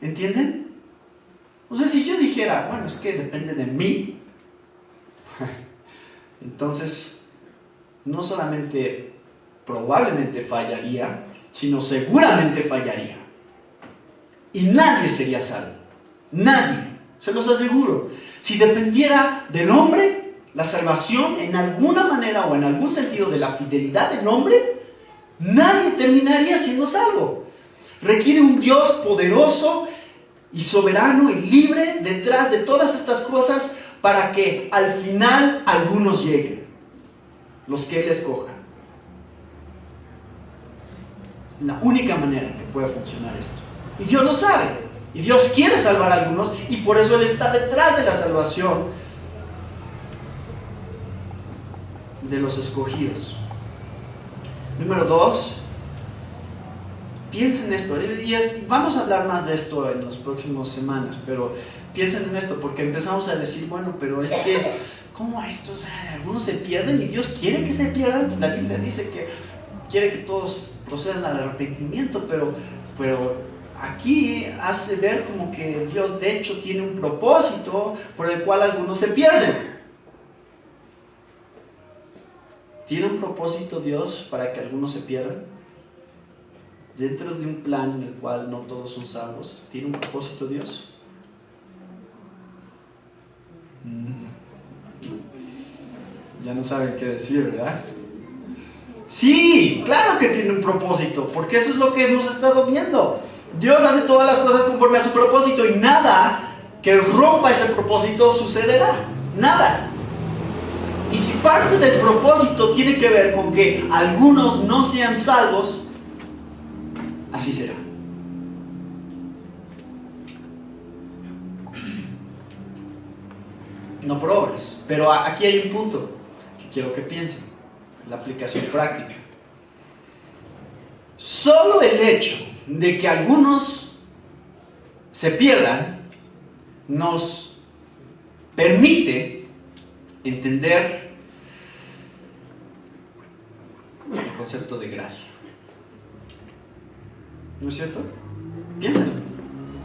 ¿Entienden? O sea, si yo dijera, bueno, es que depende de mí, entonces no solamente probablemente fallaría, sino seguramente fallaría. Y nadie sería salvo. Nadie, se los aseguro. Si dependiera del hombre, la salvación en alguna manera o en algún sentido de la fidelidad del hombre, nadie terminaría siendo salvo. Requiere un Dios poderoso y soberano y libre detrás de todas estas cosas para que al final algunos lleguen, los que Él escoja. La única manera en que puede funcionar esto. Y Dios lo sabe. Y Dios quiere salvar a algunos y por eso Él está detrás de la salvación de los escogidos. Número 2. Piensen en esto. Y vamos a hablar más de esto en las próximas semanas, pero piensen en esto porque empezamos a decir, bueno, pero es que, ¿cómo esto? O sea, algunos se pierden y Dios quiere que se pierdan. Pues la Biblia dice que quiere que todos procedan al arrepentimiento, pero aquí hace ver como que Dios de hecho tiene un propósito por el cual algunos se pierden. ¿Tiene un propósito Dios para que algunos se pierdan? Dentro de un plan en el cual no todos son salvos, ¿tiene un propósito Dios? Ya no saben qué decir, ¿verdad? Sí, claro que tiene un propósito, porque eso es lo que hemos estado viendo. Dios hace todas las cosas conforme a su propósito y nada que rompa ese propósito sucederá. Nada. Y si parte del propósito tiene que ver con que algunos no sean salvos, así será. No por obras. Pero aquí hay un punto que quiero que piensen. La aplicación práctica. Solo el hecho de que algunos se pierdan nos permite entender el concepto de gracia. ¿No es cierto? Piénsenlo.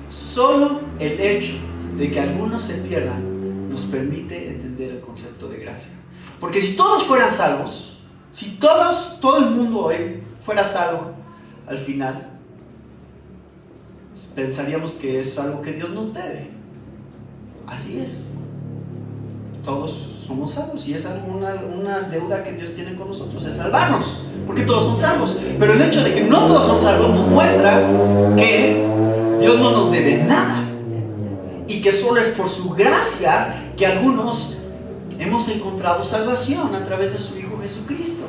Solo el hecho de que algunos se pierdan nos permite entender el concepto de gracia. Porque si todos fueran salvos, si todo el mundo hoy fuera salvo al final, pensaríamos que es algo que Dios nos debe. Así es. Todos somos salvos y es una deuda que Dios tiene con nosotros, es salvarnos, porque todos son salvos. Pero el hecho de que no todos son salvos nos muestra que Dios no nos debe nada y que solo es por su gracia que algunos hemos encontrado salvación a través de su Hijo Jesucristo.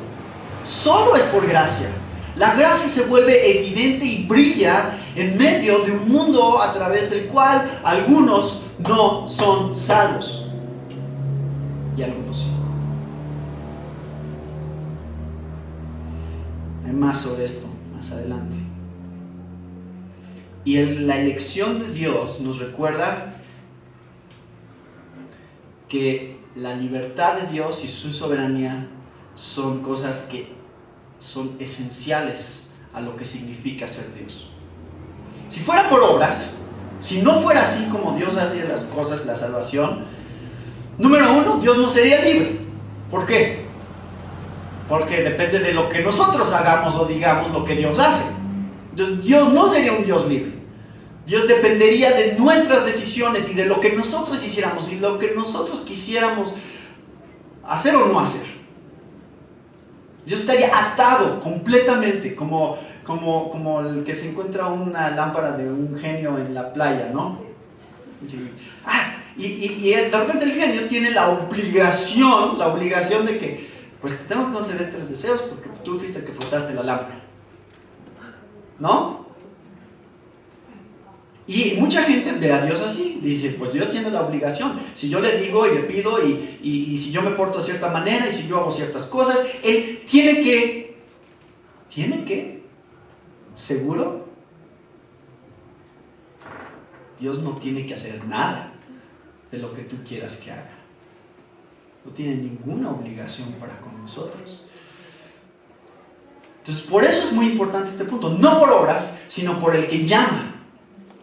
Solo es por gracia. La gracia se vuelve evidente y brilla en medio de un mundo a través del cual algunos no son salvos. Y algunos sí. Hay más sobre esto más adelante. Y la elección de Dios nos recuerda que la libertad de Dios y su soberanía son cosas que son esenciales a lo que significa ser Dios. Si fuera por obras, si no fuera así como Dios hace las cosas, la salvación, número 1, Dios no sería libre. ¿Por qué? Porque depende de lo que nosotros hagamos o digamos lo que Dios hace. Entonces, Dios no sería un Dios libre. Dios dependería de nuestras decisiones y de lo que nosotros hiciéramos y lo que nosotros quisiéramos hacer o no hacer. Dios estaría atado completamente, como el que se encuentra una lámpara de un genio en la playa, ¿no? Y de repente el genio tiene la obligación de que, pues te tengo que conceder 3 deseos porque tú fuiste el que frotaste la lámpara, ¿no? Y mucha gente ve a Dios así, dice, pues Dios tiene la obligación. Si yo le digo y le pido y si yo me porto de cierta manera y si yo hago ciertas cosas, Él tiene que, ¿seguro? Dios no tiene que hacer nada de lo que tú quieras que haga. No tiene ninguna obligación para con nosotros. Entonces, por eso es muy importante este punto. No por obras, sino por el que llama.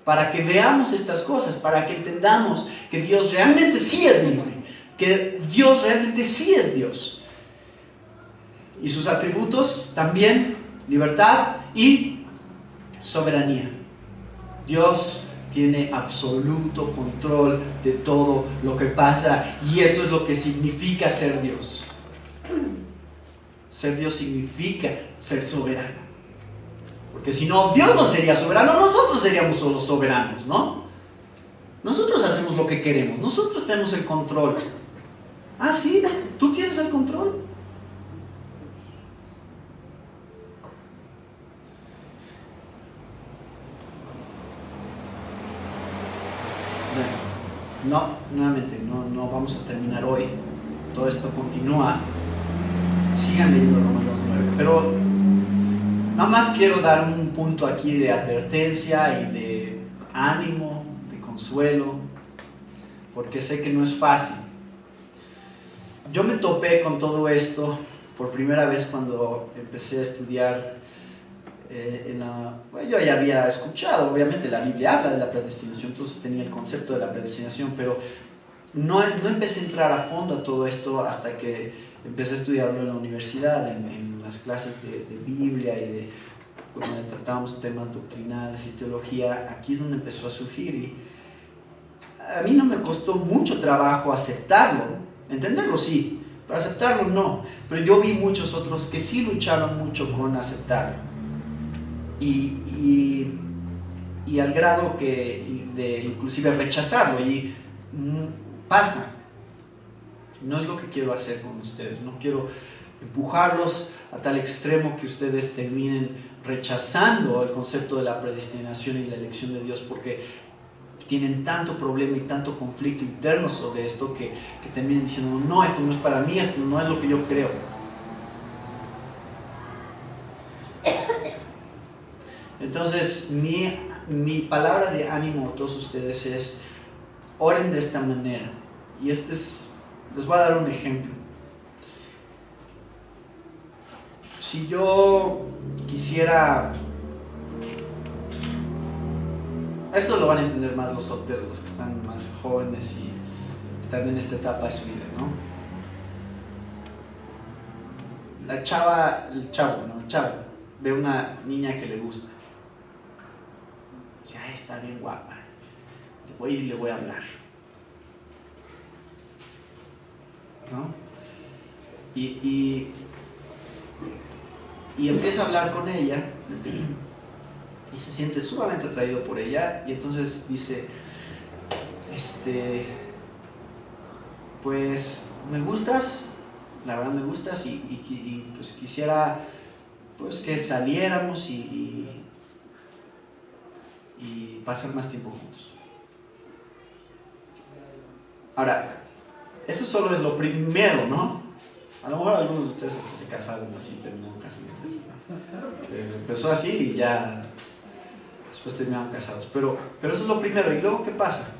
Para que veamos estas cosas, para que entendamos que Dios realmente sí es libre, que Dios realmente sí es Dios. Y sus atributos también, libertad y soberanía. Dios tiene absoluto control de todo lo que pasa, y eso es lo que significa ser Dios. Ser Dios significa ser soberano. Porque si no, Dios no sería soberano, nosotros seríamos solo soberanos, ¿no? Nosotros hacemos lo que queremos, nosotros tenemos el control. Ah, sí, tú tienes el control. No, nuevamente, no vamos a terminar hoy. Todo esto continúa. Sigan leyendo Romanos 9. Pero nada más quiero dar un punto aquí de advertencia y de ánimo, de consuelo, porque sé que no es fácil. Yo me topé con todo esto por primera vez cuando empecé a estudiar yo ya había escuchado, obviamente la Biblia habla de la predestinación, entonces tenía el concepto de la predestinación, pero no empecé a entrar a fondo a todo esto hasta que empecé a estudiarlo en la universidad, en las clases de Biblia y de cuando tratábamos temas doctrinales y teología. Aquí es donde empezó a surgir, y a mí no me costó mucho trabajo aceptarlo, entenderlo sí, pero aceptarlo no. Pero yo vi muchos otros que sí lucharon mucho con aceptarlo. Y al grado de inclusive rechazarlo, y pasa. No es lo que quiero hacer con ustedes, no quiero empujarlos a tal extremo que ustedes terminen rechazando el concepto de la predestinación y la elección de Dios, porque tienen tanto problema y tanto conflicto interno sobre esto que terminen diciendo, no, esto no es para mí, esto no es lo que yo creo. Entonces, mi palabra de ánimo a todos ustedes es: oren de esta manera. Y les voy a dar un ejemplo. Si yo quisiera, esto lo van a entender más los solteros, los que están más jóvenes y están en esta etapa de su vida, ¿no? El chavo ve una niña que le gusta. Dice, está bien guapa, voy y le voy a hablar, ¿no? Y empieza a hablar con ella y se siente sumamente atraído por ella, y entonces dice, pues me gustas, la verdad me gustas, y pues quisiera pues que saliéramos y pasar más tiempo juntos. Ahora, eso solo es lo primero, ¿no? A lo mejor algunos de ustedes hasta se casaron así, terminaron casándose así, ¿no? Empezó así y ya después terminaron casados, pero eso es lo primero. ¿Y luego qué pasa?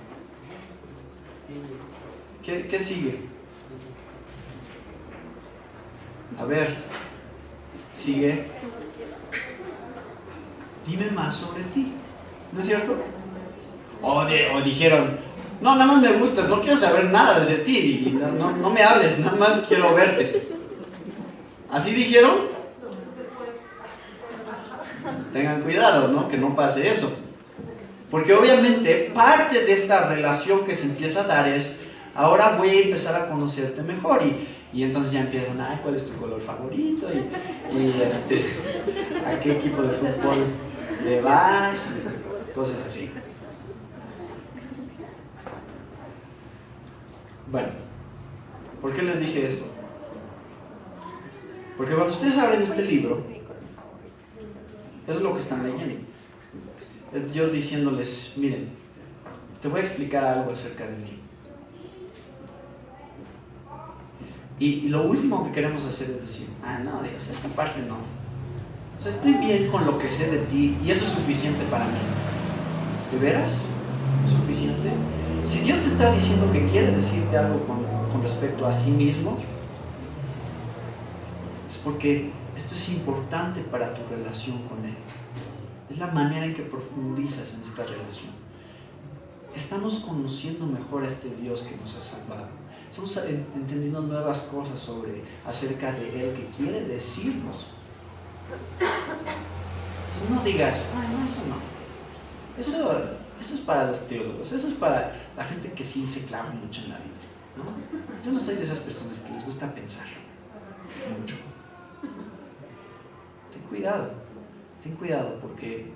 ¿Qué sigue? A ver, sigue, dime más sobre ti, ¿no es cierto? O dijeron, no, nada más me gustas, no quiero saber nada de ti, y no me hables, nada más quiero verte. ¿Así dijeron? Tengan cuidado, ¿no? Que no pase eso. Porque obviamente parte de esta relación que se empieza a dar es, ahora voy a empezar a conocerte mejor, y entonces ya empiezan, ¿cuál es tu color favorito? ¿A qué equipo de fútbol le vas? Cosas así. Bueno, ¿por qué les dije eso? Porque cuando ustedes abren este libro, eso es lo que están leyendo. Es Dios diciéndoles, miren, te voy a explicar algo acerca de mí. Y lo último que queremos hacer es decir, no, Dios, esa parte no. O sea, estoy bien con lo que sé de ti y eso es suficiente para mí. ¿De veras? ¿Es suficiente? Si Dios te está diciendo que quiere decirte algo con respecto a sí mismo, es porque esto es importante para tu relación con Él. Es la manera en que profundizas en esta relación. Estamos conociendo mejor a este Dios que nos ha salvado. Estamos entendiendo nuevas cosas acerca de Él que quiere decirnos. Entonces no digas, ay, no, eso no. Eso es para los teólogos, eso es para la gente que sí se clava mucho en la Biblia, ¿no? Yo no soy de esas personas que les gusta pensar mucho. Ten cuidado porque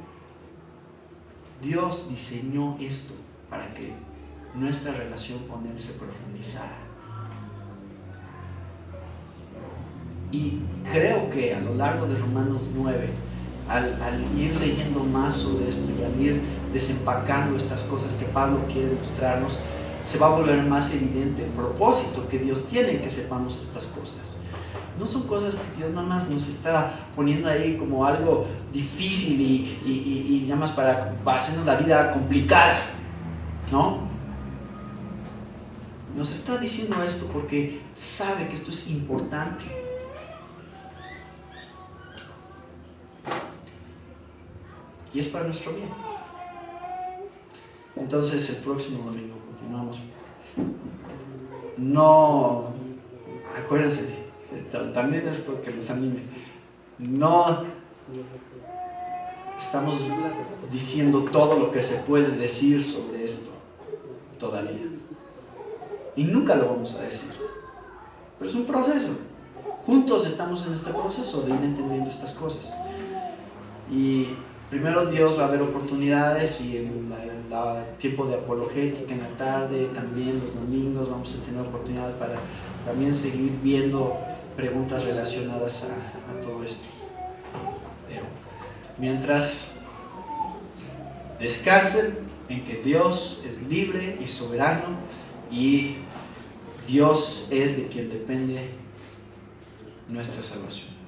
Dios diseñó esto para que nuestra relación con Él se profundizara. Y creo que a lo largo de Romanos 9, al ir leyendo más sobre esto y al ir desempacando estas cosas que Pablo quiere mostrarnos, se va a volver más evidente el propósito que Dios tiene en que sepamos estas cosas. No son cosas que Dios nada más nos está poniendo ahí como algo difícil y nada más para hacernos la vida complicada, ¿no? Nos está diciendo esto porque sabe que esto es importante. Y es para nuestro bien. Entonces el próximo domingo continuamos. No, acuérdense, también esto que les anime. No estamos diciendo todo lo que se puede decir sobre esto todavía. Y nunca lo vamos a decir. Pero es un proceso. Juntos estamos en este proceso de ir entendiendo estas cosas. Y primero Dios va a haber oportunidades y en el tiempo de apologética en la tarde, también los domingos vamos a tener oportunidad para también seguir viendo preguntas relacionadas a todo esto. Pero mientras, descansen en que Dios es libre y soberano y Dios es de quien depende nuestra salvación.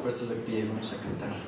Puestos de pie, vamos a cantar.